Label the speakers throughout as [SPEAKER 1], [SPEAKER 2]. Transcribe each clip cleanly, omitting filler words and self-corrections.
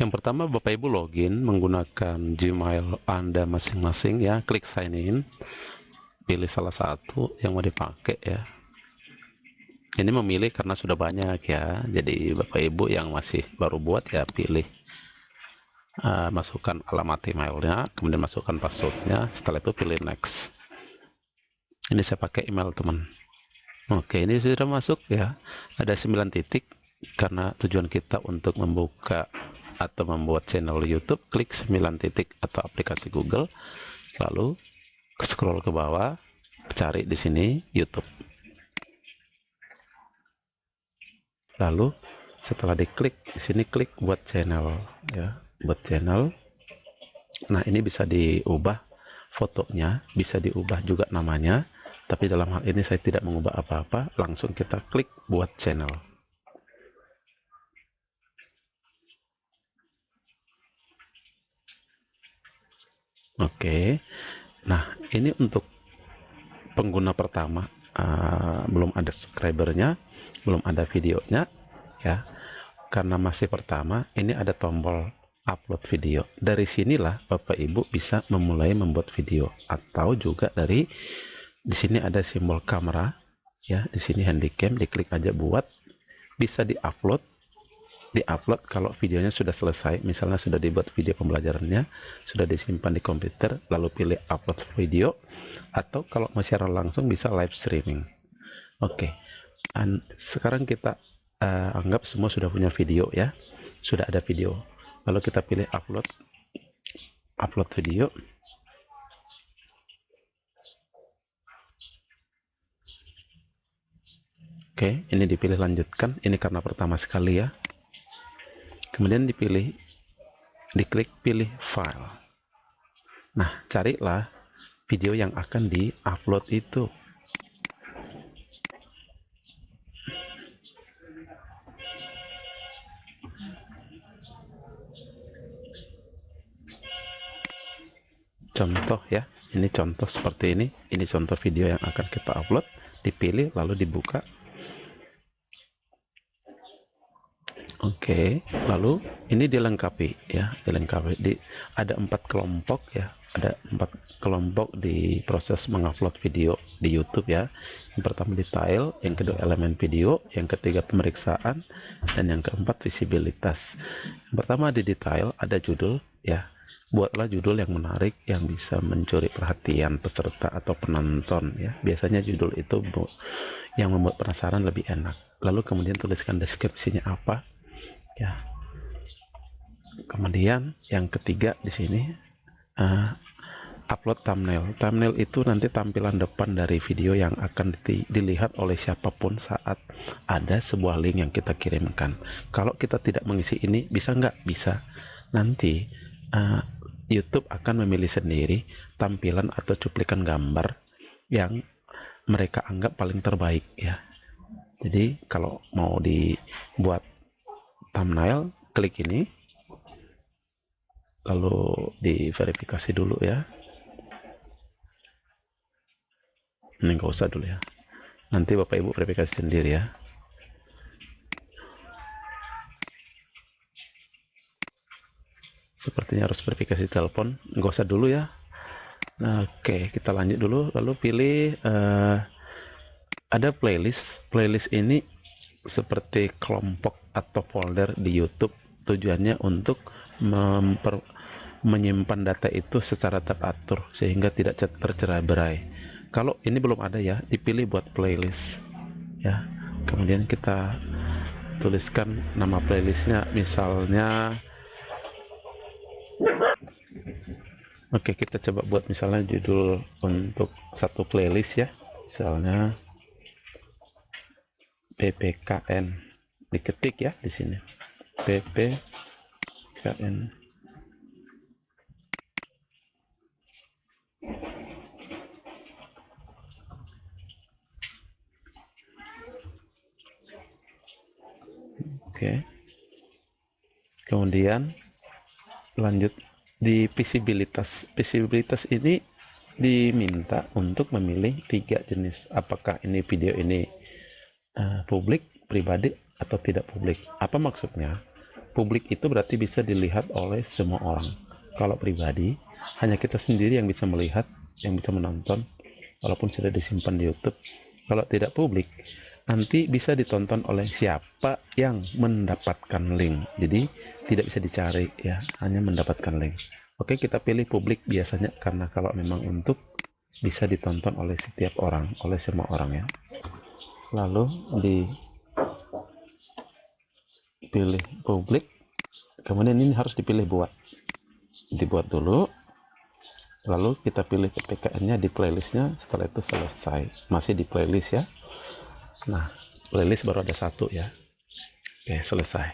[SPEAKER 1] Yang pertama, Bapak Ibu login menggunakan Gmail Anda masing-masing ya, klik sign in, pilih salah satu yang mau dipakai ya. Ini memilih karena sudah banyak ya, jadi Bapak Ibu yang masih baru buat ya pilih, masukkan alamat emailnya, kemudian masukkan passwordnya, setelah itu pilih next. Ini saya pakai email teman. Oke, ini sudah masuk ya, ada 9 titik, karena tujuan kita untuk membuka atau membuat channel YouTube, klik 9 titik atau aplikasi Google, lalu scroll ke bawah, cari di sini YouTube. Lalu setelah diklik di sini, klik buat channel ya, buat channel. Nah, ini bisa diubah fotonya, bisa diubah juga namanya, tapi dalam hal ini saya tidak mengubah apa-apa, langsung kita klik buat channel. Oke, nah ini untuk pengguna pertama, belum ada subscribernya, belum ada videonya ya, karena masih pertama. Ini ada tombol upload video. Dari sinilah Bapak Ibu bisa memulai membuat video, atau juga dari di sini ada simbol kamera ya, di sini handycam, diklik aja buat, bisa diupload kalau videonya sudah selesai, misalnya sudah dibuat video pembelajarannya, sudah disimpan di komputer, lalu pilih upload video, atau kalau masih secara langsung bisa live streaming. Oke, sekarang kita anggap semua sudah punya video ya, sudah ada video, lalu kita pilih upload video. Oke, ini dipilih lanjutkan, ini karena pertama sekali ya. Kemudian diklik pilih file. Nah, carilah video yang akan di-upload itu. Contoh ya, ini contoh seperti ini contoh video yang akan kita upload, dipilih lalu dibuka. Oke, lalu ini dilengkapi ya, ada 4 kelompok ya, ada 4 kelompok di proses mengupload video di YouTube ya. Yang pertama detail, yang kedua elemen video, yang ketiga pemeriksaan, dan yang keempat visibilitas. Yang pertama di detail ada judul ya, buatlah judul yang menarik yang bisa mencuri perhatian peserta atau penonton ya. Biasanya judul itu yang membuat penasaran lebih enak. Lalu kemudian tuliskan deskripsinya apa ya. Kemudian yang ketiga di sini upload thumbnail. Thumbnail itu nanti tampilan depan dari video yang akan dilihat oleh siapapun saat ada sebuah link yang kita kirimkan. Kalau kita tidak mengisi ini, bisa nggak? Bisa. Nanti YouTube akan memilih sendiri tampilan atau cuplikan gambar yang mereka anggap paling terbaik ya. Jadi kalau mau dibuat thumbnail, klik ini, lalu diverifikasi dulu ya. Ini nggak usah dulu ya, nanti Bapak Ibu verifikasi sendiri ya. Sepertinya harus verifikasi telepon, nggak usah dulu ya. Nah, oke, kita lanjut dulu, lalu pilih ada playlist ini seperti kelompok atau folder di YouTube, tujuannya untuk menyimpan data itu secara teratur sehingga tidak tercerai-berai. Kalau ini belum ada ya, dipilih buat playlist ya. Kemudian kita tuliskan nama playlistnya, misalnya oke, kita coba buat misalnya judul untuk satu playlist ya, misalnya PPKN, diketik ya di sini PPKN. Oke, kemudian lanjut di visibilitas. Visibilitas ini diminta untuk memilih 3 jenis, apakah ini video ini publik, pribadi, atau tidak publik. Apa maksudnya? publik itu berarti bisa dilihat oleh semua orang. Kalau pribadi, hanya kita sendiri yang bisa melihat, yang bisa menonton, walaupun sudah disimpan di YouTube. Kalau tidak publik, nanti bisa ditonton oleh siapa yang mendapatkan link. Jadi tidak bisa dicari ya, hanya mendapatkan link. Oke, kita pilih publik biasanya karena kalau memang untuk bisa ditonton oleh setiap orang, oleh semua orang ya. Lalu dipilih publik, kemudian ini harus dipilih dibuat dulu, lalu kita pilih PPKN-nya di playlistnya. Setelah itu selesai, masih di playlist ya. Nah, playlist baru ada satu ya. Oke, selesai.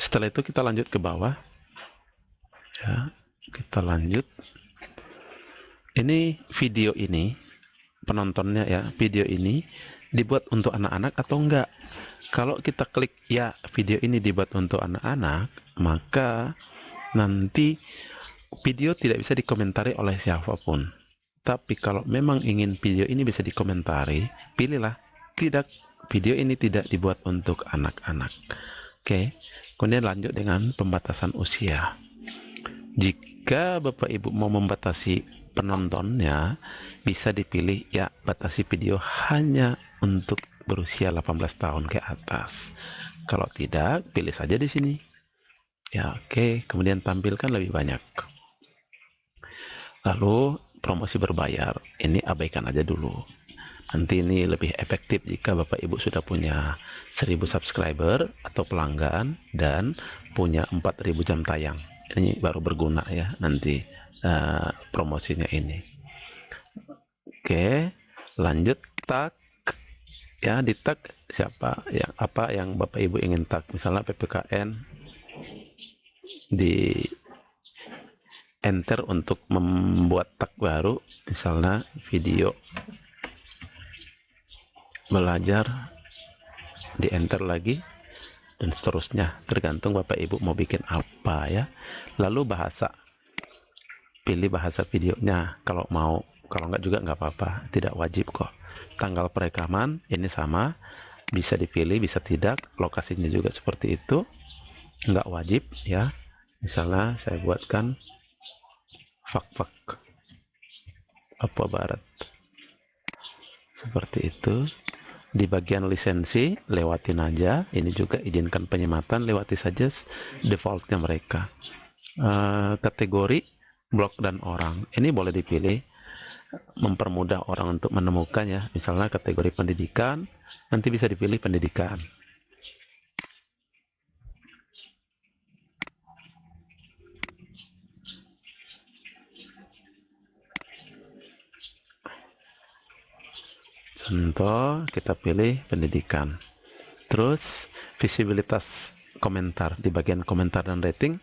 [SPEAKER 1] Setelah itu kita lanjut ke bawah ya, kita lanjut. Ini video ini, penontonnya ya, video ini dibuat untuk anak-anak atau enggak. Kalau kita klik ya video ini dibuat untuk anak-anak, maka nanti video tidak bisa dikomentari oleh siapapun. Tapi kalau memang ingin video ini bisa dikomentari, pilihlah tidak, video ini tidak dibuat untuk anak-anak. Oke, kemudian lanjut dengan pembatasan usia. Jika Bapak Ibu mau membatasi penontonnya, bisa dipilih ya batasi video hanya untuk berusia 18 tahun ke atas. Kalau tidak, pilih saja di sini. Ya, oke, kemudian tampilkan lebih banyak. Lalu promosi berbayar, ini abaikan aja dulu. Nanti ini lebih efektif jika Bapak Ibu sudah punya 1000 subscriber atau pelanggan dan punya 4000 jam tayang. Ini baru berguna ya nanti promosinya ini. Oke, lanjut tag ya, di tag siapa yang apa yang Bapak Ibu ingin tag, misalnya PPKN, di enter untuk membuat tag baru, misalnya video belajar, di enter lagi, dan seterusnya, tergantung Bapak Ibu mau bikin apa ya. Lalu bahasa, pilih bahasa videonya kalau mau, kalau enggak juga nggak apa-apa, tidak wajib kok. Tanggal perekaman ini sama, bisa dipilih bisa tidak, lokasinya juga seperti itu, nggak wajib ya. Misalnya saya buatkan fak-fak Papua Barat seperti itu. Di bagian lisensi lewatin aja, ini juga izinkan penyematan, lewati saja defaultnya mereka. Kategori blog dan orang ini boleh dipilih, mempermudah orang untuk menemukan ya. Misalnya kategori pendidikan, nanti bisa dipilih pendidikan. Contoh, kita pilih pendidikan. Terus visibilitas komentar, di bagian komentar dan rating,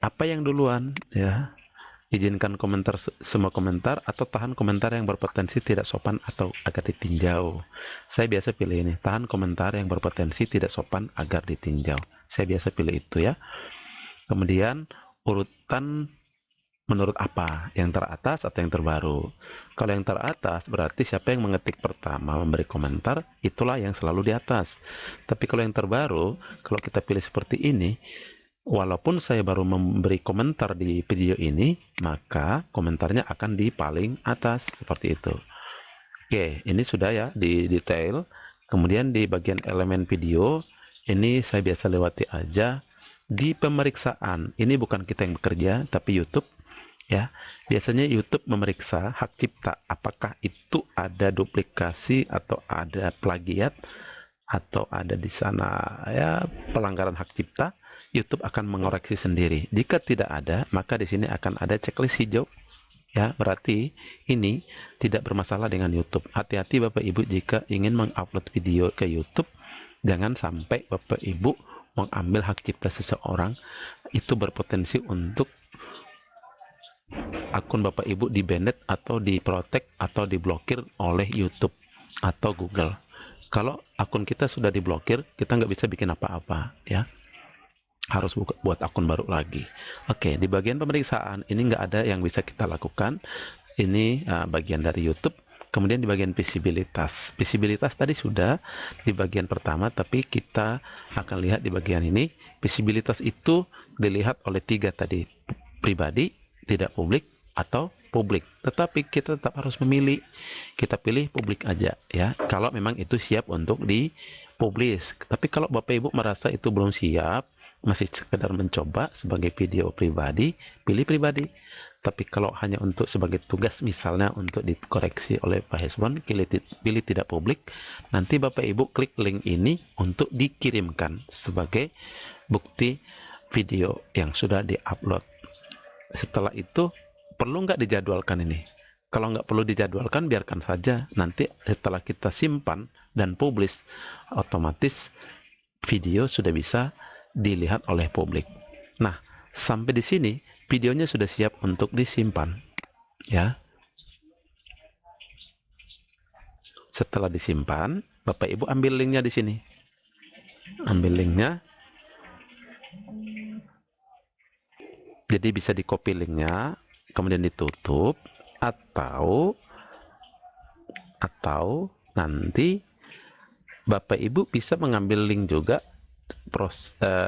[SPEAKER 1] apa yang duluan ya, izinkan komentar semua komentar atau tahan komentar yang berpotensi tidak sopan atau agar ditinjau. Saya biasa pilih ini, tahan komentar yang berpotensi tidak sopan agar ditinjau. Saya biasa pilih itu ya. Kemudian urutan menurut apa, yang teratas atau yang terbaru. Kalau yang teratas berarti siapa yang mengetik pertama memberi komentar, itulah yang selalu di atas. Tapi kalau yang terbaru, kalau kita pilih seperti ini, walaupun saya baru memberi komentar di video ini, maka komentarnya akan di paling atas seperti itu. Oke, ini sudah ya di detail. Kemudian di bagian elemen video, ini saya biasa lewati aja. Di pemeriksaan, ini bukan kita yang bekerja, tapi YouTube ya. Biasanya YouTube memeriksa hak cipta, apakah itu ada duplikasi atau ada plagiat atau ada di sana ya pelanggaran hak cipta. YouTube akan mengoreksi sendiri. Jika tidak ada, maka di sini akan ada checklist hijau ya, berarti ini tidak bermasalah dengan YouTube. Hati-hati Bapak Ibu jika ingin mengupload video ke YouTube, jangan sampai Bapak Ibu mengambil hak cipta seseorang, itu berpotensi untuk akun Bapak Ibu di-banned atau diprotek atau diblokir oleh YouTube atau Google. Kalau akun kita sudah diblokir, kita nggak bisa bikin apa-apa ya. Harus buat akun baru lagi. Oke, di bagian pemeriksaan ini nggak ada yang bisa kita lakukan. ini bagian dari YouTube. Kemudian di bagian visibilitas. Visibilitas tadi sudah di bagian pertama, tapi kita akan lihat di bagian ini. Visibilitas itu dilihat oleh 3 tadi, pribadi, tidak publik, atau publik. Tetapi kita tetap harus memilih. Kita pilih publik aja ya, kalau memang itu siap untuk dipublis. Tapi kalau Bapak Ibu merasa itu belum siap, masih sekedar mencoba sebagai video pribadi, pilih pribadi. Tapi kalau hanya untuk sebagai tugas, misalnya untuk dikoreksi oleh Pak Hesbon, pilih tidak publik, nanti Bapak Ibu klik link ini untuk dikirimkan sebagai bukti video yang sudah diupload. Setelah itu, perlu nggak dijadwalkan ini? Kalau nggak perlu dijadwalkan, biarkan saja. Nanti setelah kita simpan dan publis, otomatis video sudah bisa dilihat oleh publik. Nah, sampai di sini videonya sudah siap untuk disimpan, ya. Setelah disimpan, Bapak Ibu ambil linknya di sini. Ambil linknya. Jadi bisa di copy linknya, kemudian ditutup, atau nanti Bapak Ibu bisa mengambil link juga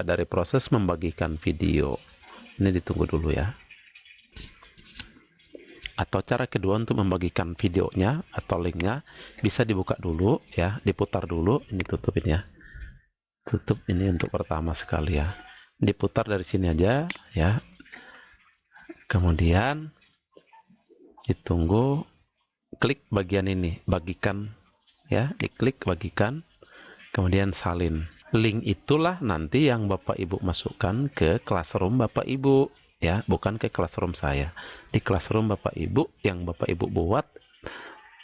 [SPEAKER 1] dari proses membagikan video. Ini ditunggu dulu ya. Atau cara kedua untuk membagikan videonya atau linknya, bisa dibuka dulu ya, diputar dulu, ini tutupin ya. Tutup ini untuk pertama sekali ya. Diputar dari sini aja ya. Kemudian ditunggu, klik bagian ini, bagikan ya, diklik bagikan, kemudian salin. Link itulah nanti yang Bapak Ibu masukkan ke Classroom Bapak Ibu ya, bukan ke Classroom saya. Di Classroom Bapak Ibu yang Bapak Ibu buat,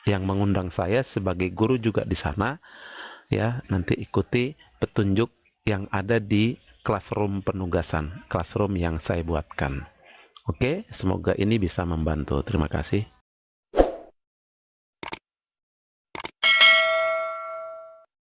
[SPEAKER 1] yang mengundang saya sebagai guru juga di sana ya, nanti ikuti petunjuk yang ada di Classroom penugasan, Classroom yang saya buatkan. Oke, semoga ini bisa membantu. Terima kasih.